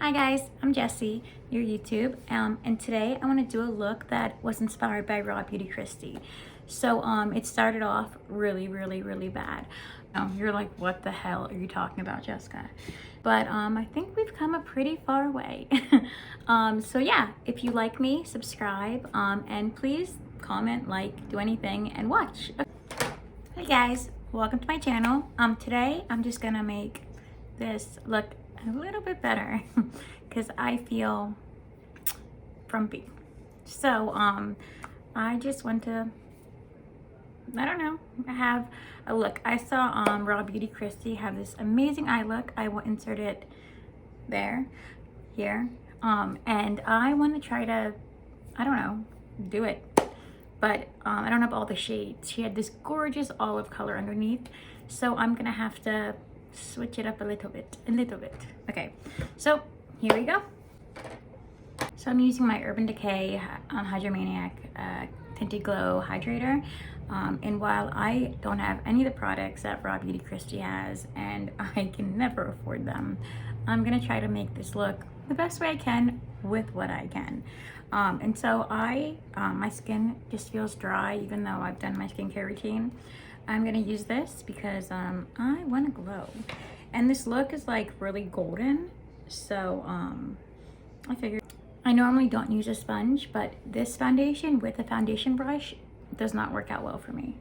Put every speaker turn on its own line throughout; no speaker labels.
Hi guys, I'm Jessie, your YouTube, and today I want to do a look that was inspired by RawbeautyKristi. So it started off really bad. You're like, what the hell are you talking about, Jessica? But I think we've come a pretty far way. So yeah, if you like me, subscribe, and please comment, like, do anything, and watch. Hey guys, welcome to my channel. Today I'm just gonna make this look a little bit better because I feel frumpy. So I just want to, I don't know, have a look. I saw RawbeautyKristi have this amazing eye look. I will insert it there, here, and I want to try to, I don't know, do it, but I don't have all the shades. She had this gorgeous olive color underneath, so I'm gonna have to switch it up a little bit. Okay, so here we go. So I'm using my Urban Decay Hydromaniac Tinted Glow Hydrator. And while I don't have any of the products that RawbeautyKristi has, and I can never afford them, I'm gonna try to make this look the best way I can with what I can. And so my skin just feels dry even though I've done my skincare routine. I'm gonna use this because I want to glow, and this look is like really golden, so I figured. I normally don't use a sponge, but this foundation with a foundation brush does not work out well for me.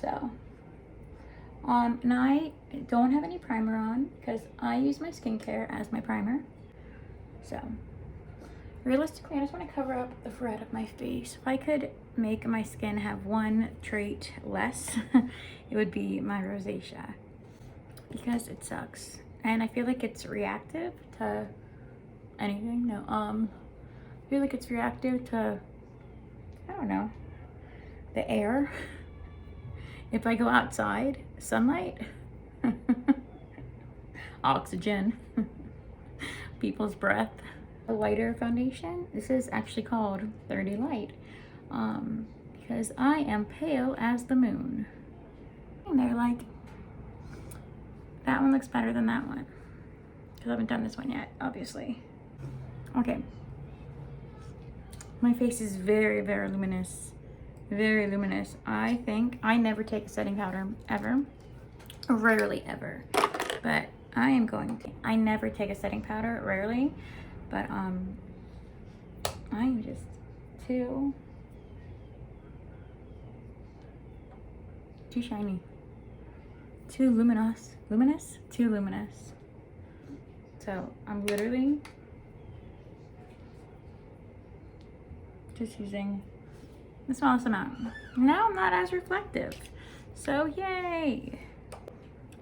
So and I don't have any primer on because I use my skincare as my primer. So realistically, I just want to cover up the red of my face. If I could make my skin have one trait less, it would be my rosacea, because it sucks. And I feel like it's reactive to anything. No, I feel like it's reactive to, I don't know, the air. If I go outside, sunlight, oxygen, people's breath. A lighter foundation. This is actually called 30 Light because I am pale as the moon. And they're like, that one looks better than that one because I haven't done this one yet, obviously. Okay, my face is very luminous, very luminous. I think I never take a setting powder ever, rarely ever, but I am going to. I never take a setting powder, rarely. But I'm just too shiny, too luminous, too luminous. So I'm literally just using the smallest amount. Now I'm not as reflective, so yay.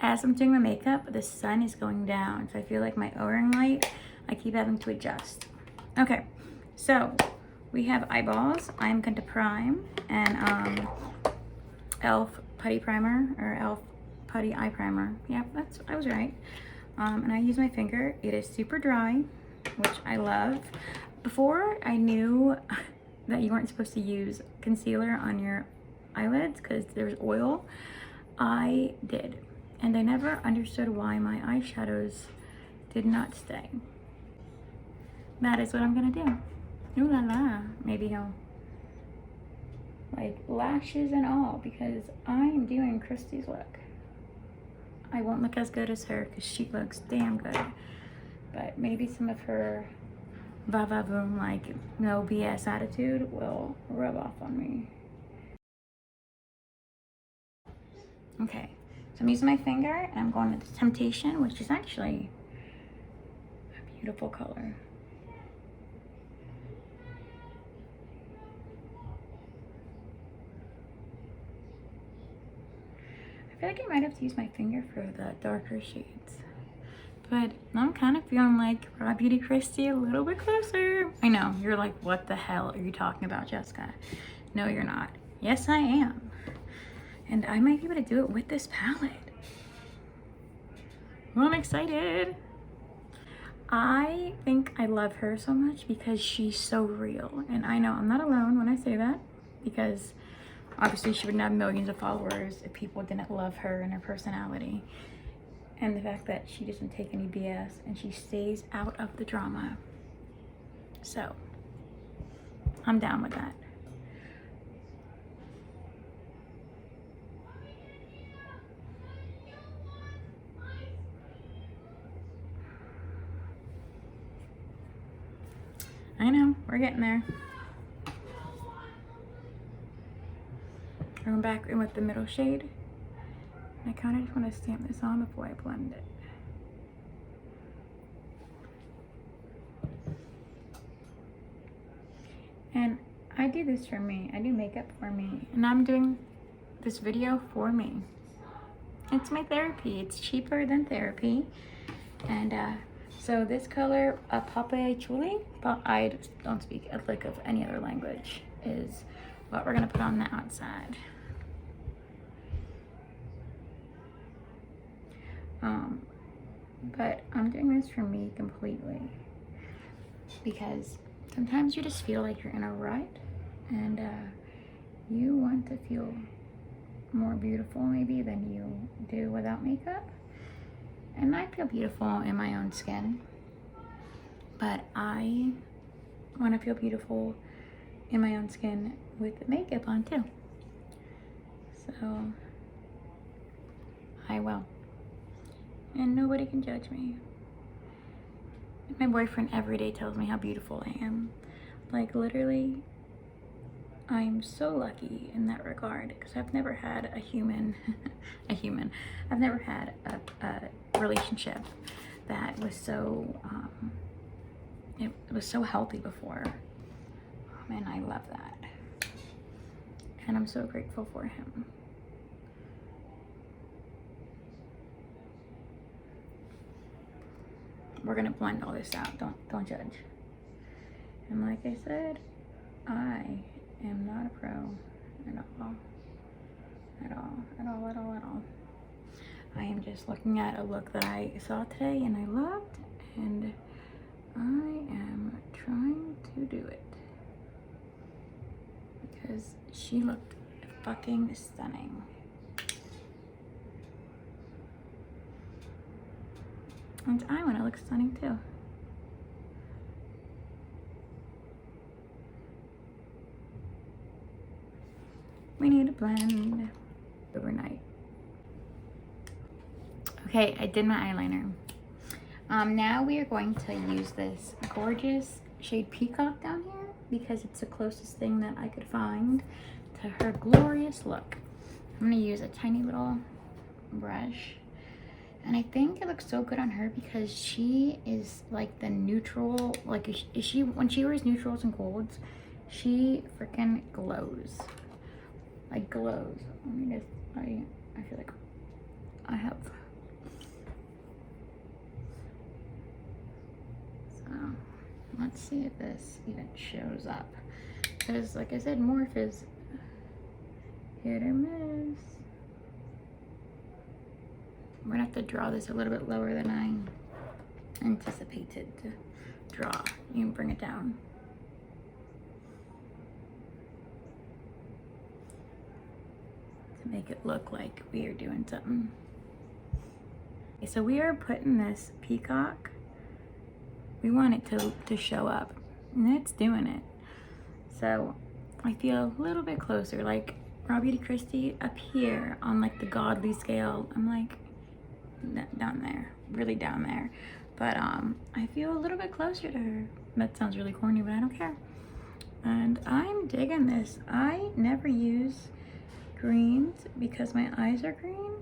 As I'm doing my makeup, the sun is going down, so I feel like my O-ring light, I keep having to adjust. Okay, so we have eyeballs. I'm going to prime, and e.l.f. putty primer, or e.l.f. putty eye primer. Yeah, I was right. And I use my finger. It is super dry, which I love. Before, I knew that you weren't supposed to use concealer on your eyelids because there's oil. I did, and I never understood why my eyeshadows did not stay. That is what I'm gonna do. Ooh la la. Maybe he'll, like, lashes and all, because I'm doing Kristi's look. I won't look as good as her because she looks damn good, but maybe some of her va-va-voom, like, no BS attitude will rub off on me. Okay, so I'm using my finger and I'm going to the Temptation, which is actually a beautiful color. I feel like I might have to use my finger for the darker shades, but I'm kind of feeling like RawbeautyKristi a little bit closer. I know, you're like, what the hell are you talking about, Jessica? No, you're not. Yes, I am. And I might be able to do it with this palette. Well, I'm excited. I think I love her so much because she's so real. And I know I'm not alone when I say that, because obviously she wouldn't have millions of followers if people didn't love her and her personality. and the fact that she doesn't take any BS and she stays out of the drama. So I'm down with that. I know, we're getting there. Going back in with the middle shade. I kind of just want to stamp this on before I blend it. And I do this for me. I do makeup for me. And I'm doing this video for me. It's my therapy. It's cheaper than therapy. And so this color, Pape Chuli, but I don't speak a lick of any other language, is what we're gonna put on the outside. But I'm doing this for me completely because sometimes you just feel like you're in a rut and you want to feel more beautiful maybe than you do without makeup. And I feel beautiful in my own skin, but I want to feel beautiful in my own skin with makeup on too. So I will. And nobody can judge me. My boyfriend every day tells me how beautiful I am. Like literally, I'm so lucky in that regard because I've never had a human, I've never had a relationship that was so, it was so healthy before. And I love that. And I'm so grateful for him. We're gonna blend all this out. Don't judge. And like I said, I am not a pro at all. At all. I am just looking at a look that I saw today and I loved, and I am trying to do it because she looked fucking stunning. And I want to look stunning too. We need to blend overnight. Okay, I did my eyeliner. Now we are going to use this gorgeous shade Peacock down here because it's the closest thing that I could find to her glorious look. I'm gonna use a tiny little brush. And I think it looks so good on her because she is like the neutral, like is she, when she wears neutrals and golds, she freaking glows. Like glows. Let me just, I feel like I have. So let's see if this even shows up. Because like I said, morph is hit or miss. I'm gonna have to draw this a little bit lower than I anticipated to draw. You can bring it down. To make it look like we are doing something. Okay, so we are putting this Peacock, we want it to show up, and it's doing it. So I feel a little bit closer, like RawbeautyKristi up here on like the godly scale. I'm like, down there, really down there, but I feel a little bit closer to her. That sounds really corny, but I don't care. And I'm digging this. I never use greens because my eyes are green,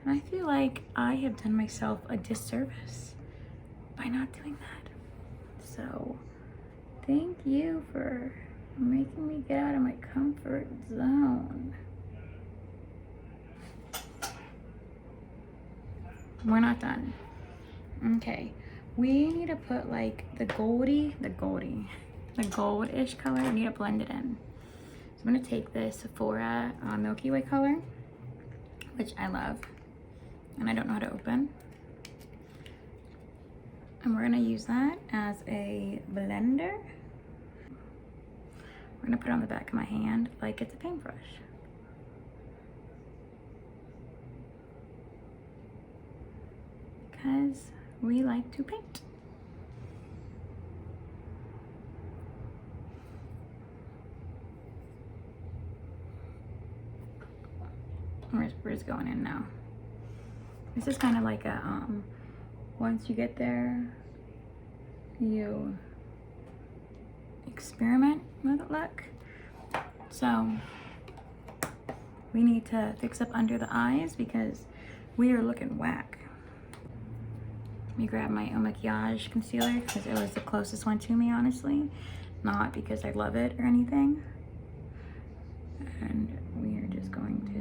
and I feel like I have done myself a disservice by not doing that. So thank you for making me get out of my comfort zone. We're not done. Okay, we need to put like the goldish color. We need to blend it in. So I'm gonna take this Sephora Milky Way color, which I love, and I don't know how to open. And we're gonna use that as a blender. We're gonna put it on the back of my hand like it's a paintbrush. because we like to paint. Where's going in now? This is kind of like a, once you get there, you experiment with the look. So we need to fix up under the eyes because we are looking whack. Let me grab my Eau Maquillage concealer because it was the closest one to me, honestly. Not because I love it or anything. And we are just going to,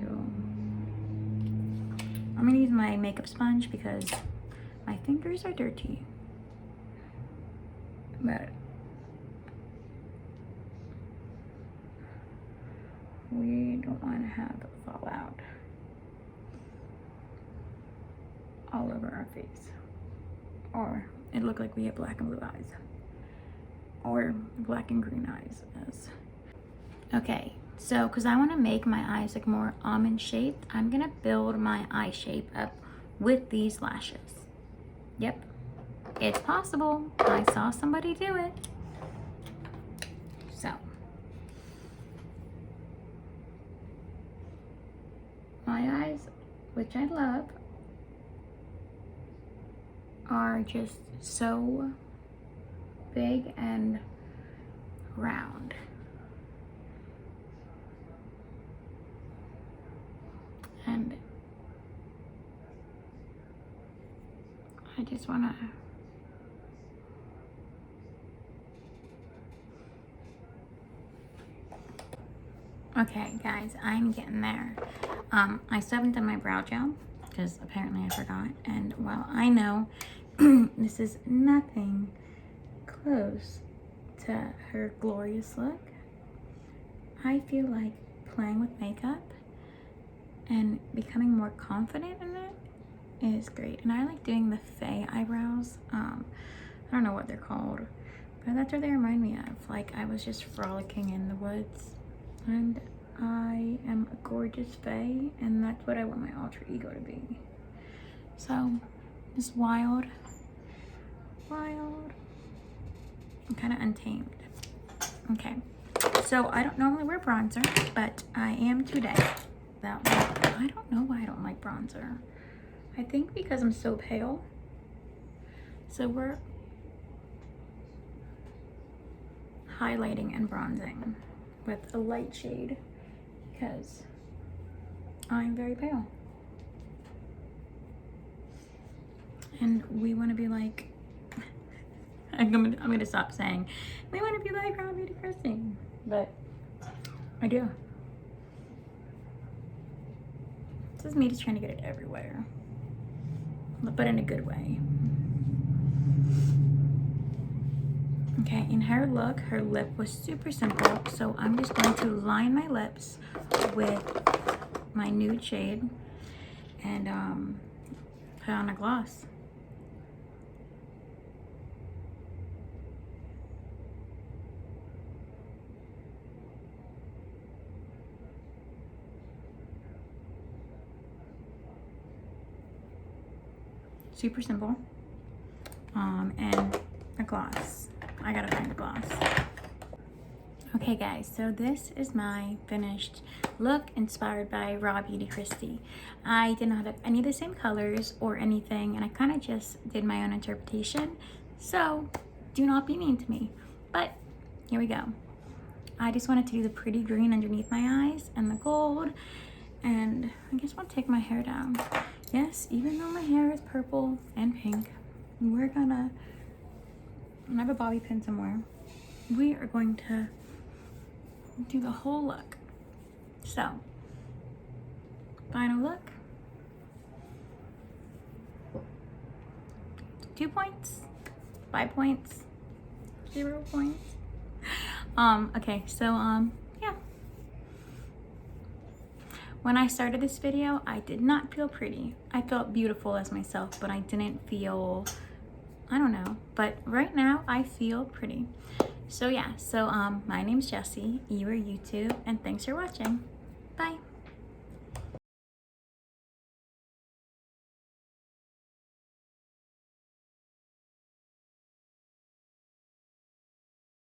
I'm gonna use my makeup sponge because my fingers are dirty. But we don't want to have it fall out all over our face. Or it looked like we had black and blue eyes. Or black and green eyes. Okay, so because I want to make my eyes like more almond shaped, I'm going to build my eye shape up with these lashes. Yep, it's possible. I saw somebody do it. So my eyes, which I love, are just so big and round. And I just want to okay guys, I'm getting there. I still haven't done my brow gel because apparently I forgot, and while I know this is nothing close to her glorious look, I feel like playing with makeup and becoming more confident in it is great. And I like doing the Faye eyebrows. I don't know what they're called, but that's what they remind me of. Like I was just frolicking in the woods, and I am a gorgeous Faye, and that's what I want my alter ego to be. So just wild, and kind of untamed. Okay, so I don't normally wear bronzer, but I am today. That one, I don't know why I don't like bronzer. I think because I'm so pale. So we're highlighting and bronzing with a light shade because I'm very pale. And we want to be like, I'm gonna stop saying, we want to be like RawbeautyKristi, but I do. This is me just trying to get it everywhere, but in a good way. Okay, in her look, her lip was super simple, so I'm just going to line my lips with my nude shade and put on a gloss. Super simple. And a gloss. I gotta find a gloss. Okay guys, so this is my finished look inspired by RawbeautyKristi. I did not have any of the same colors or anything, and I kind of just did my own interpretation. So do not be mean to me. But here we go. I just wanted to do the pretty green underneath my eyes and the gold. And I guess I'll take my hair down. Yes, even though my hair is purple and pink, we're gonna, I have a bobby pin somewhere. We are going to do the whole look. So, final look. 2 points, 5 points, 0 points. Okay, so, yeah. When I started this video, I did not feel pretty. I felt beautiful as myself, but I didn't feel, I don't know. But right now, I feel pretty. So yeah, so my name's Jessie, you are YouTube, and thanks for watching. Bye.